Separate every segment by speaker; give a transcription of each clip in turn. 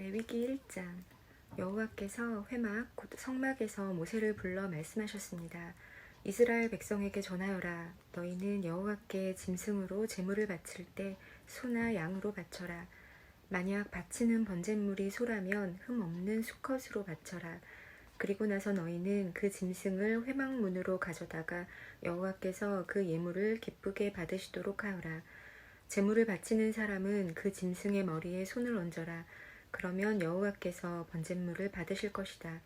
Speaker 1: 레위기 1장. 여호와께서 회막 곧 성막에서 모세를 불러 말씀하셨습니다. 이스라엘 백성에게 전하여라. 너희는 여호와께 짐승으로 제물을 바칠 때 소나 양으로 바쳐라. 만약 바치는 번제물이 소라면 흠 없는 수컷으로 바쳐라. 그리고 나서 너희는 그 짐승을 회막문으로 가져다가 여호와께서 그 예물을 기쁘게 받으시도록 하여라. 제물을 바치는 사람은 그 짐승의 머리에 손을 얹어라. 그러면 여호와께서 번제물을 받으실 것이다.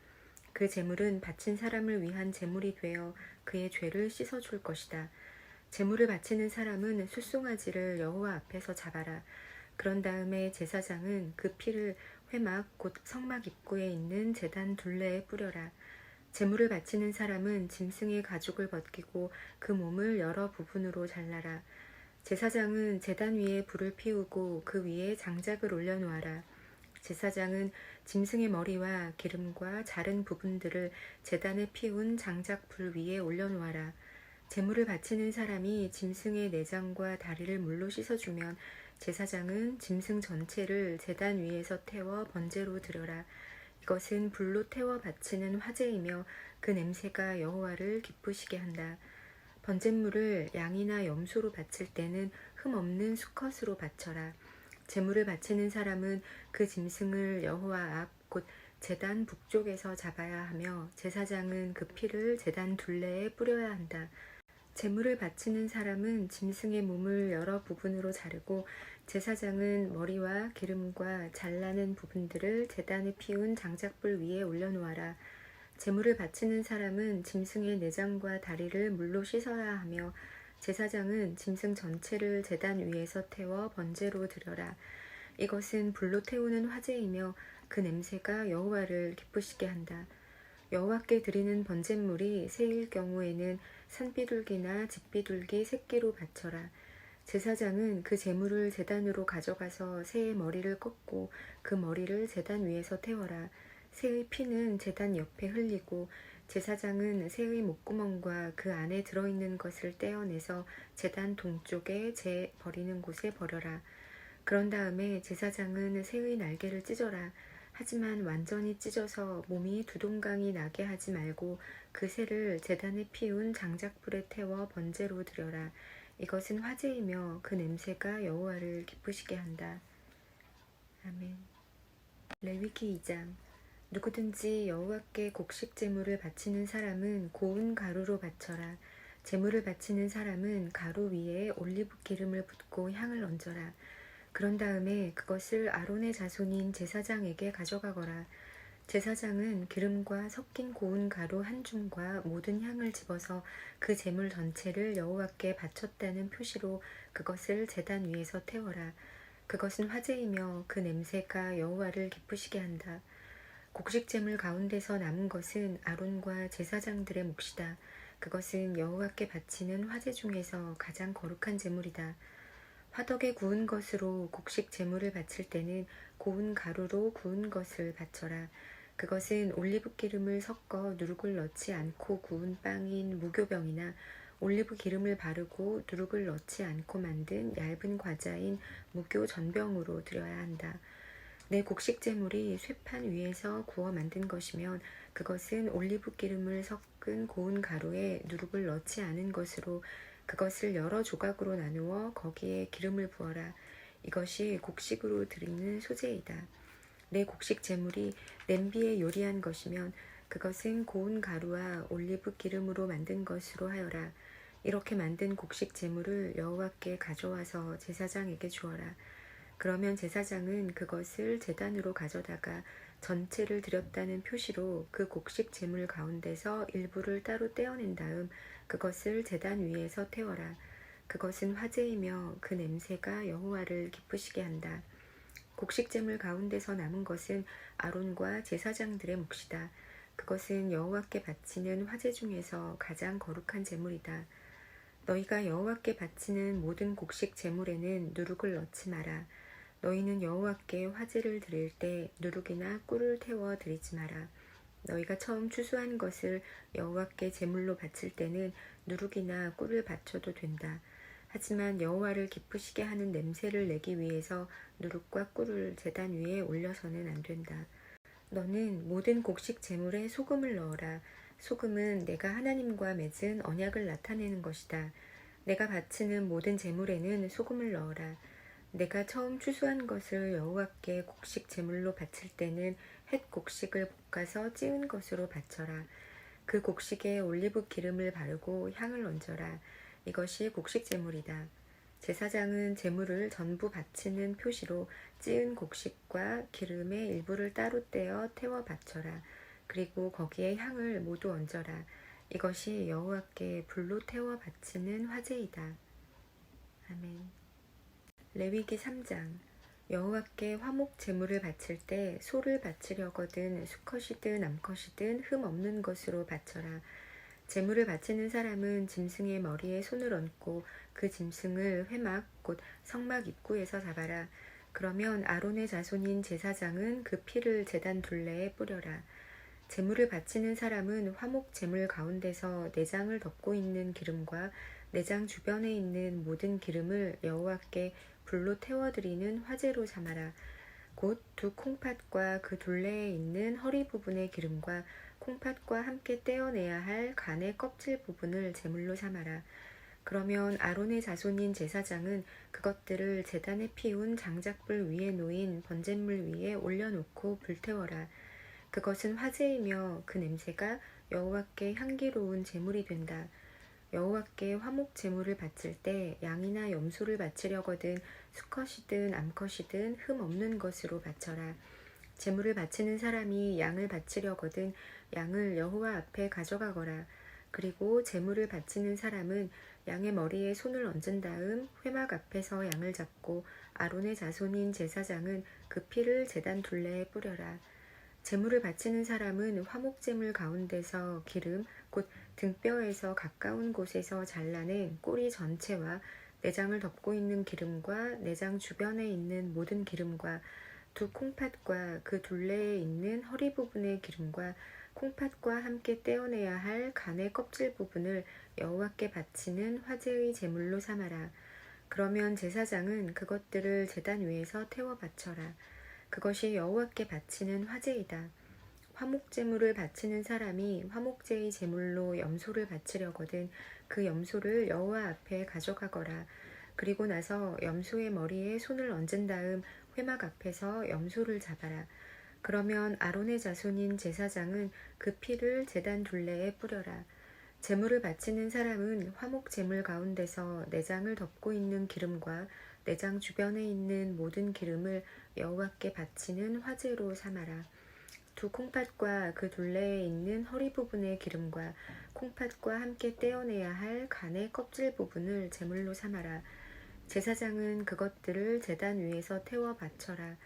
Speaker 1: 그 제물은 바친 사람을 위한 제물이 되어 그의 죄를 씻어줄 것이다. 제물을 바치는 사람은 숫송아지를 여호와 앞에서 잡아라. 그런 다음에 제사장은 그 피를 회막 곧 성막 입구에 있는 제단 둘레에 뿌려라. 제물을 바치는 사람은 짐승의 가죽을 벗기고 그 몸을 여러 부분으로 잘라라. 제사장은 제단 위에 불을 피우고 그 위에 장작을 올려놓아라. 제사장은 짐승의 머리와 기름과 자른 부분들을 제단에 피운 장작 불 위에 올려놓아라. 제물을 바치는 사람이 짐승의 내장과 다리를 물로 씻어주면 제사장은 짐승 전체를 제단 위에서 태워 번제로 드려라. 이것은 불로 태워 바치는 화제이며 그 냄새가 여호와를 기쁘시게 한다. 번제물을 양이나 염소로 바칠 때는 흠 없는 수컷으로 바쳐라. 제물을 바치는 사람은 그 짐승을 여호와 앞 곧 제단 북쪽에서 잡아야 하며 제사장은 그 피를 제단 둘레에 뿌려야 한다. 제물을 바치는 사람은 짐승의 몸을 여러 부분으로 자르고 제사장은 머리와 기름과 잘라낸 부분들을 제단에 피운 장작불 위에 올려놓아라. 제물을 바치는 사람은 짐승의 내장과 다리를 물로 씻어야 하며 제사장은 짐승 전체를 제단 위에서 태워 번제로 드려라. 이것은 불로 태우는 화제이며 그 냄새가 여호와를 기쁘시게 한다. 여호와께 드리는 번제물이 새일 경우에는 산비둘기나 집비둘기 새끼로 바쳐라. 제사장은 그 제물을 제단으로 가져가서 새의 머리를 꺾고 그 머리를 제단 위에서 태워라. 새의 피는 제단 옆에 흘리고 제사장은 새의 목구멍과 그 안에 들어있는 것을 떼어내서 제단 동쪽에 재 버리는 곳에 버려라. 그런 다음에 제사장은 새의 날개를 찢어라. 하지만 완전히 찢어서 몸이 두 동강이 나게 하지 말고 그 새를 제단에 피운 장작불에 태워 번제로 드려라. 이것은 화제이며 그 냄새가 여호와를 기쁘시게 한다. 아멘. 레위기 2장. 누구든지 여호와께 곡식 제물을 바치는 사람은 고운 가루로 바쳐라. 제물을 바치는 사람은 가루 위에 올리브 기름을 붓고 향을 얹어라. 그런 다음에 그것을 아론의 자손인 제사장에게 가져가거라. 제사장은 기름과 섞인 고운 가루 한 줌과 모든 향을 집어서 그 제물 전체를 여호와께 바쳤다는 표시로 그것을 제단 위에서 태워라. 그것은 화제이며 그 냄새가 여호와를 기쁘시게 한다. 곡식 제물 가운데서 남은 것은 아론과 제사장들의 몫이다. 그것은 여호와께 바치는 화제 중에서 가장 거룩한 제물이다. 화덕에 구운 것으로 곡식 제물을 바칠 때는 고운 가루로 구운 것을 바쳐라. 그것은 올리브 기름을 섞어 누룩을 넣지 않고 구운 빵인 무교병이나 올리브 기름을 바르고 누룩을 넣지 않고 만든 얇은 과자인 무교 전병으로 드려야 한다. 내 곡식 제물이 쇠판 위에서 구워 만든 것이면 그것은 올리브 기름을 섞은 고운 가루에 누룩을 넣지 않은 것으로 그것을 여러 조각으로 나누어 거기에 기름을 부어라. 이것이 곡식으로 드리는 소제이다. 내 곡식 제물이 냄비에 요리한 것이면 그것은 고운 가루와 올리브 기름으로 만든 것으로 하여라. 이렇게 만든 곡식 제물을 여호와께 가져와서 제사장에게 주어라. 그러면 제사장은 그것을 제단으로 가져다가 전체를 드렸다는 표시로 그 곡식 제물 가운데서 일부를 따로 떼어낸 다음 그것을 제단 위에서 태워라. 그것은 화제이며 그 냄새가 여호와를 기쁘시게 한다. 곡식 제물 가운데서 남은 것은 아론과 제사장들의 몫이다. 그것은 여호와께 바치는 화제 중에서 가장 거룩한 제물이다. 너희가 여호와께 바치는 모든 곡식 제물에는 누룩을 넣지 마라. 너희는 여호와께 화제를 드릴 때 누룩이나 꿀을 태워 드리지 마라. 너희가 처음 추수한 것을 여호와께 제물로 바칠 때는 누룩이나 꿀을 바쳐도 된다. 하지만 여호와를 기쁘시게 하는 냄새를 내기 위해서 누룩과 꿀을 제단 위에 올려서는 안 된다. 너는 모든 곡식 제물에 소금을 넣어라. 소금은 내가 하나님과 맺은 언약을 나타내는 것이다. 내가 바치는 모든 제물에는 소금을 넣어라. 내가 처음 추수한 것을 여호와께 곡식 제물로 바칠 때는 햇 곡식을 볶아서 찌은 것으로 바쳐라. 그 곡식에 올리브 기름을 바르고 향을 얹어라. 이것이 곡식 제물이다. 제사장은 제물을 전부 바치는 표시로 찌은 곡식과 기름의 일부를 따로 떼어 태워 바쳐라. 그리고 거기에 향을 모두 얹어라. 이것이 여호와께 불로 태워 바치는 화제이다. 아멘. 레위기 3장. 여호와께 화목 제물을 바칠 때 소를 바치려거든 수컷이든 암컷이든 흠 없는 것으로 바쳐라. 제물을 바치는 사람은 짐승의 머리에 손을 얹고 그 짐승을 회막 곧 성막 입구에서 잡아라. 그러면 아론의 자손인 제사장은 그 피를 제단 둘레에 뿌려라. 제물을 바치는 사람은 화목 제물 가운데서 내장을 덮고 있는 기름과 내장 주변에 있는 모든 기름을 여호와께 불로 태워드리는 화제로 삼아라. 곧 두 콩팥과 그 둘레에 있는 허리 부분의 기름과 콩팥과 함께 떼어내야 할 간의 껍질 부분을 제물로 삼아라. 그러면 아론의 자손인 제사장은 그것들을 제단에 피운 장작불 위에 놓인 번제물 위에 올려놓고 불태워라. 그것은 화제이며 그 냄새가 여호와께 향기로운 제물이 된다. 여호와께 화목 제물을 바칠 때 양이나 염소를 바치려거든 수컷이든 암컷이든 흠 없는 것으로 바쳐라. 제물을 바치는 사람이 양을 바치려거든 양을 여호와 앞에 가져가거라. 그리고 제물을 바치는 사람은 양의 머리에 손을 얹은 다음 회막 앞에서 양을 잡고 아론의 자손인 제사장은 그 피를 제단 둘레에 뿌려라. 제물을 바치는 사람은 화목제물 가운데서 기름 곧 등뼈에서 가까운 곳에서 잘라낸 꼬리 전체와 내장을 덮고 있는 기름과 내장 주변에 있는 모든 기름과 두 콩팥과 그 둘레에 있는 허리 부분의 기름과 콩팥과 함께 떼어내야 할 간의 껍질 부분을 여호와께 바치는 화제의 제물로 삼아라. 그러면 제사장은 그것들을 제단 위에서 태워 바쳐라. 그것이 여호와께 바치는 화제이다. 화목제물을 바치는 사람이 화목제의 제물로 염소를 바치려거든 그 염소를 여호와 앞에 가져가거라. 그리고 나서 염소의 머리에 손을 얹은 다음 회막 앞에서 염소를 잡아라. 그러면 아론의 자손인 제사장은 그 피를 제단 둘레에 뿌려라. 제물을 바치는 사람은 화목제물 가운데서 내장을 덮고 있는 기름과 내장 주변에 있는 모든 기름을 여호와께 바치는 화제로 삼아라. 두 콩팥과 그 둘레에 있는 허리 부분의 기름과 콩팥과 함께 떼어내야 할 간의 껍질 부분을 제물로 삼아라. 제사장은 그것들을 제단 위에서 태워 바쳐라.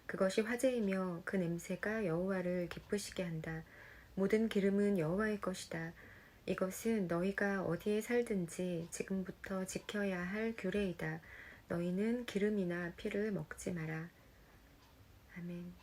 Speaker 1: 그것이 화제이며 그 냄새가 여호와를 기쁘시게 한다. 모든 기름은 여호와의 것이다. 이것은 너희가 어디에 살든지 지금부터 지켜야 할 규례이다. 너희는 기름이나 피를 먹지 마라. 아멘.